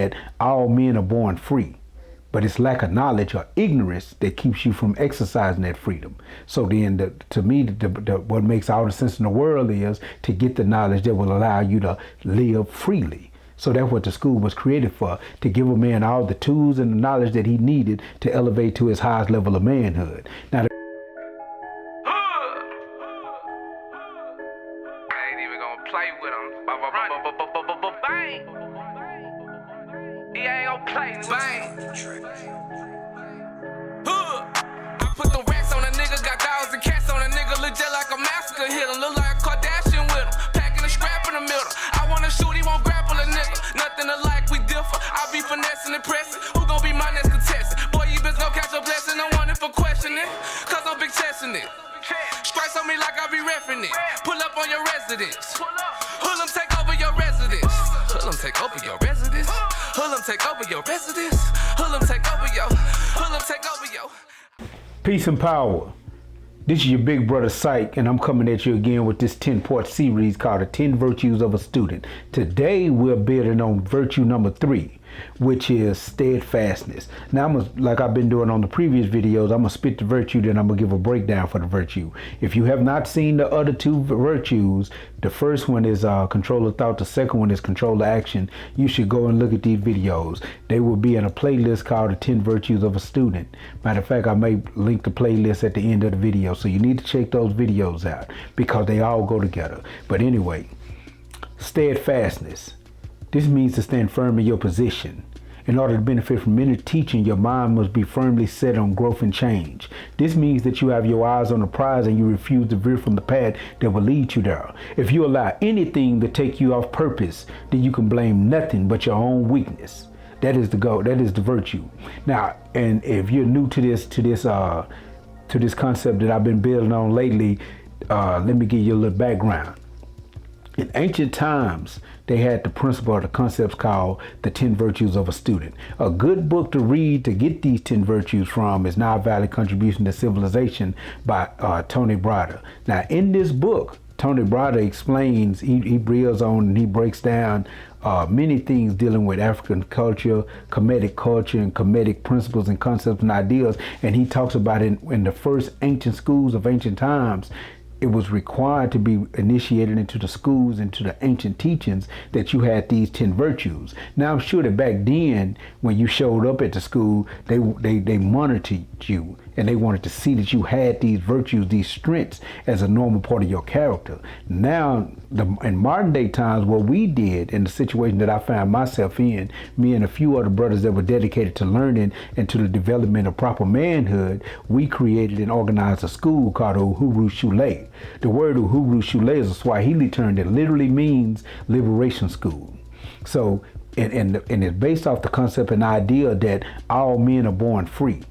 that all men are born free, but it's lack of knowledge or ignorance that keeps you from exercising that freedom. So then, to me, what makes all the sense in the world is to get the knowledge that will allow you to live freely. So that's what the school was created for, to give a man all the tools and the knowledge that he needed to elevate to his highest level of manhood. Now, play with him. Bang! He ain't gon' play. Bang! I put the racks on a nigga, got dogs and cats on a nigga, look just like a massacre hit him, look like a Kardashian with him, packing a scrap in the middle. I wanna shoot, he won't grapple a nigga. Nothing alike, we differ. I be finessing and pressing. Who gon' be my next contestant? Boy, you bitch gon' catch a blessing. I want it for questioning, cause I'm big chesting it. Strikes on me like I be reffing it. Pull up on your residence. Hoodlum take over your residence. Hoodlum take over your residence. Hoodlum take over your residence. Hoodlum take over your. Hoodlum take over your. Peace and power. This is your big brother Psyche, and I'm coming at you again with this 10-part series called The 10 Virtues of a Student. Today we're building on virtue number 3, which is steadfastness. Now, like I've been doing on the previous videos, I'm gonna spit the virtue, then I'm gonna give a breakdown for the virtue. If you have not seen the other 2 virtues, the first one is control of thought, the second one is control of action. You should go and look at these videos. They will be in a playlist called The 10 Virtues of a Student. Matter of fact, I may link the playlist at the end of the video, so you need to check those videos out because they all go together. But anyway, steadfastness. This means to stand firm in your position. In order to benefit from any teaching, your mind must be firmly set on growth and change. This means that you have your eyes on the prize and you refuse to veer from the path that will lead you there. If you allow anything to take you off purpose, then you can blame nothing but your own weakness. That is the goal. That is the virtue. Now, and if you're new to this concept that I've been building on lately, let me give you a little background. In ancient times, they had the principle or the concepts called the 10 Virtues of a Student. A good book to read to get these 10 virtues from is Now Valley Contribution to Civilization by Tony Brada. Now, in this book, Tony Brada explains, he builds on and he breaks down many things dealing with African culture, Kemetic culture, and Kemetic principles and concepts and ideas. And he talks about it in the first ancient schools of ancient times. It was required to be initiated into the schools, into the ancient teachings, that you had these 10 virtues. Now, I'm sure that back then, when you showed up at the school, they monitored you and they wanted to see that you had these virtues, these strengths as a normal part of your character. Now, in modern day times, what we did in the situation that I found myself in, me and a few other brothers that were dedicated to learning and to the development of proper manhood, we created and organized a school called Uhuru Shule. The word Uhuru Shule is a Swahili term that literally means liberation school. So, and it's based off the concept and idea that all men are born free,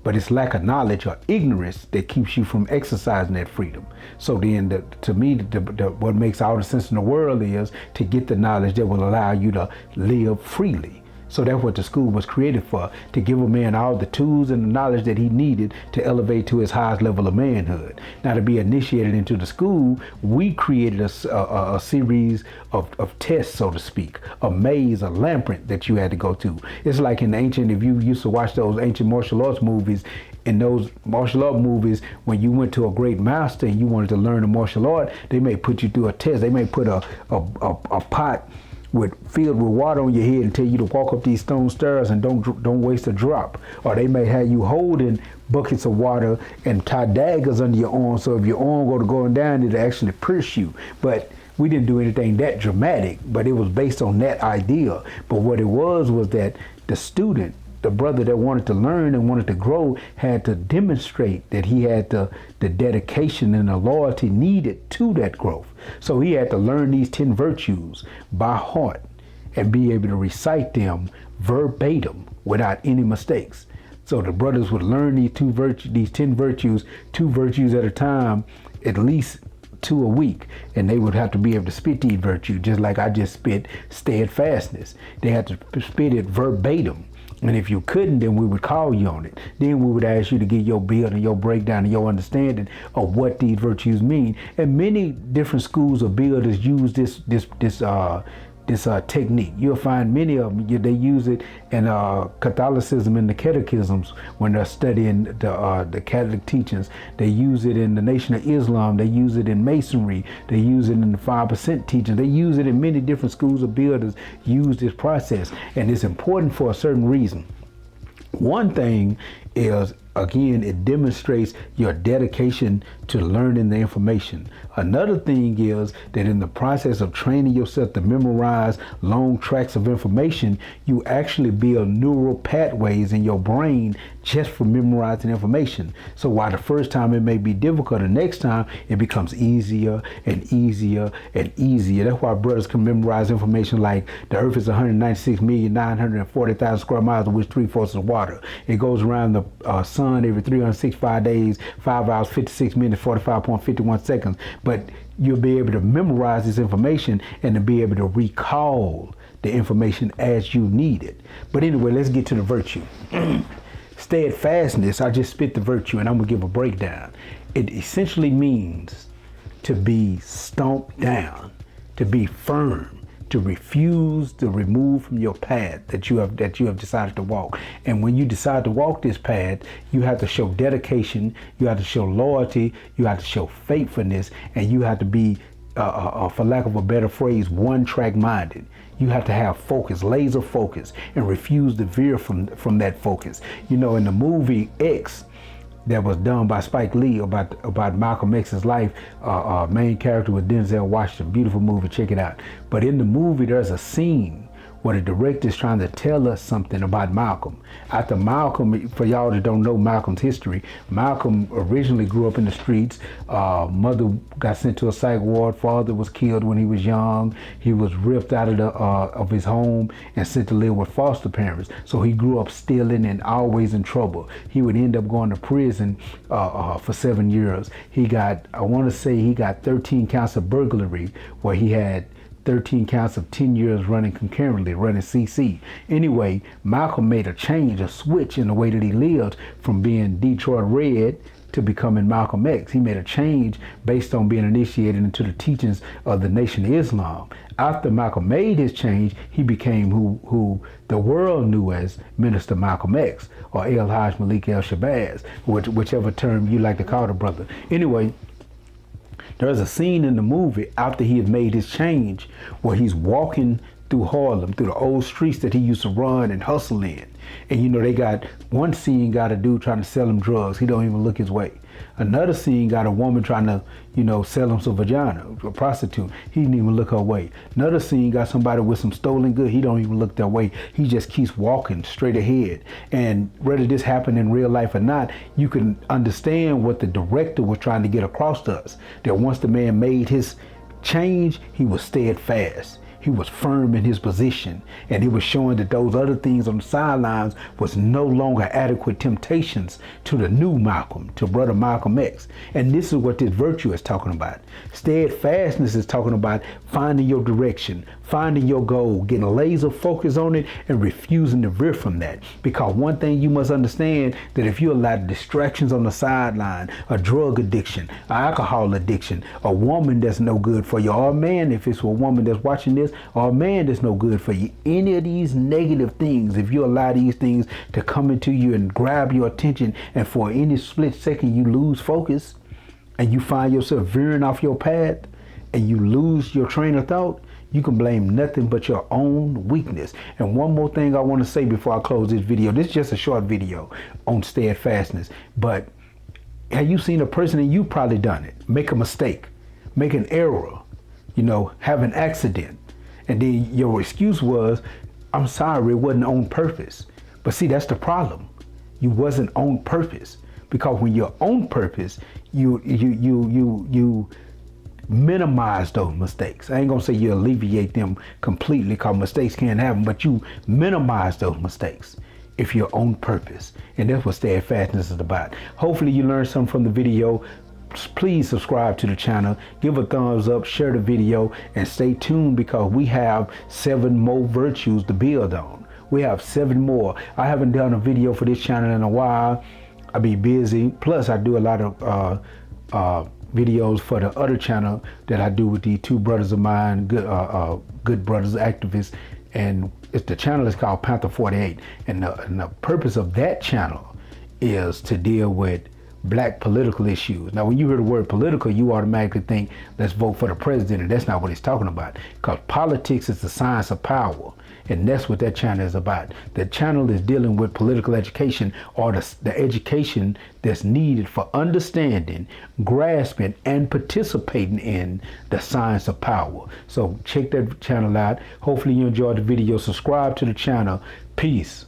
but it's lack of knowledge or ignorance that keeps you from exercising that freedom. So then, to me, what makes all the sense in the world is to get the knowledge that will allow you to live freely. So that's what the school was created for, to give a man all the tools and the knowledge that he needed to elevate to his highest level of manhood. Now, to be initiated into the school, we created a series of tests, so to speak, a maze, a labyrinth that you had to go to. It's like in the ancient, if you used to watch those ancient martial arts movies, in those martial art movies, when you went to a great master and you wanted to learn a martial art, they may put you through a test. They may put a pot filled with water on your head and tell you to walk up these stone stairs and don't waste a drop. Or they may have you holding buckets of water and tie daggers under your arm, so if your arm going down, it'll actually pierce you. But we didn't do anything that dramatic, but it was based on that idea. But what it was that the student, the brother that wanted to learn and wanted to grow, had to demonstrate that he had the dedication and the loyalty needed to that growth. So he had to learn these 10 virtues by heart and be able to recite them verbatim without any mistakes. So the brothers would learn these 10 virtues, 2 virtues at a time, at least 2 a week, and they would have to be able to spit these virtues, just like I just spit steadfastness. They had to spit it verbatim. And if you couldn't, then we would call you on it. Then we would ask you to get your build and your breakdown and your understanding of what these virtues mean. And many different schools of builders use technique. You'll find many of them. They use it in Catholicism in the catechisms when they're studying the Catholic teachings. They use it in the Nation of Islam. They use it in Masonry. They use it in the 5% teaching. They use it in many different schools of builders. Use this process, and it's important for a certain reason. One thing is, again, it demonstrates your dedication to learning the information. Another thing is that in the process of training yourself to memorize long tracts of information, you actually build neural pathways in your brain just for memorizing information. So while the first time it may be difficult, the next time it becomes easier and easier and easier. That's why brothers can memorize information like the earth is 196,940,000 square miles, of which 3/4 is water. It goes around the sun every 365 days, 5 hours, 56 minutes, 45.51 seconds. But you'll be able to memorize this information and to be able to recall the information as you need it. But anyway, let's get to the virtue. Steadfastness, I just spit the virtue and I'm gonna give a breakdown. It essentially means to be stomped down, to be firm, to refuse to remove from your path that you have decided to walk. And when you decide to walk this path, you have to show dedication, you have to show loyalty, you have to show faithfulness, and you have to be, for lack of a better phrase, one-track minded. You have to have focus, laser focus, and refuse to veer from that focus. You know, in the movie X, that was done by Spike Lee about Malcolm X's life. Main character was Denzel Washington. Beautiful movie, check it out. But in the movie, there's a scene where the director is trying to tell us something about Malcolm. After Malcolm, for y'all that don't know Malcolm's history, Malcolm originally grew up in the streets. Mother got sent to a psych ward. Father was killed when he was young. He was ripped out of his home and sent to live with foster parents. So he grew up stealing and always in trouble. He would end up going to prison for 7 years. I want to say he got 13 counts of burglary, where he had 13 counts of 10 years running concurrently, running CC. Anyway, Malcolm made a change, a switch in the way that he lived from being Detroit Red to becoming Malcolm X. He made a change based on being initiated into the teachings of the Nation of Islam. After Malcolm made his change, he became who the world knew as Minister Malcolm X, or El Haj Malik El Shabazz, whichever term you like to call the brother. Anyway, there's a scene in the movie after he had made his change where he's walking through Harlem, through the old streets that he used to run and hustle in. And you know, they got one scene got a dude trying to sell him drugs. He don't even look his way. Another scene got a woman trying to, sell him some vagina, a prostitute. He didn't even look her way. Another scene got somebody with some stolen goods. He don't even look their way. He just keeps walking straight ahead. And whether this happened in real life or not, you can understand what the director was trying to get across to us. That once the man made his change, he was steadfast. He was firm in his position, and he was showing that those other things on the sidelines was no longer adequate temptations to the new Malcolm, to brother Malcolm X. And this is what this virtue is talking about. Steadfastness is talking about finding your direction, finding your goal, getting laser focus on it, and refusing to veer from that. Because one thing you must understand, that if you allow distractions on the sideline, a drug addiction, an alcohol addiction, a woman that's no good for you, or a man, if it's a woman that's watching this, or a man that's no good for you, any of these negative things, if you allow these things to come into you and grab your attention, and for any split second you lose focus and you find yourself veering off your path and you lose your train of thought, you can blame nothing but your own weakness. And one more thing I want to say before I close this video. This is just a short video on steadfastness, but have you seen a person, and you probably done it, make a mistake, make an error, have an accident, and then your excuse was, I'm sorry, it wasn't on purpose. But see, that's the problem. You wasn't on purpose, because when you're on purpose, you minimize those mistakes. I ain't gonna say you alleviate them completely, because mistakes can't happen, but you minimize those mistakes if you're on purpose. And that's what steadfastness is about. Hopefully you learned something from the video. Please subscribe to the channel, give a thumbs up, share the video, and stay tuned, because we have 7 more virtues to build on. We have 7 more. I haven't done a video for this channel in a while. I be busy. Plus I do a lot of videos for the other channel that I do with these two brothers of mine, good brothers, activists, and the channel is called Panther 48. And the purpose of that channel is to deal with black political issues. Now, when you hear the word political, you automatically think, let's vote for the president, and that's not what he's talking about. Because politics is the science of power, and that's what that channel is about. The channel is dealing with political education, or the education that's needed for understanding, grasping, and participating in the science of power. So check that channel out. Hopefully you enjoyed the video. Subscribe to the channel. Peace.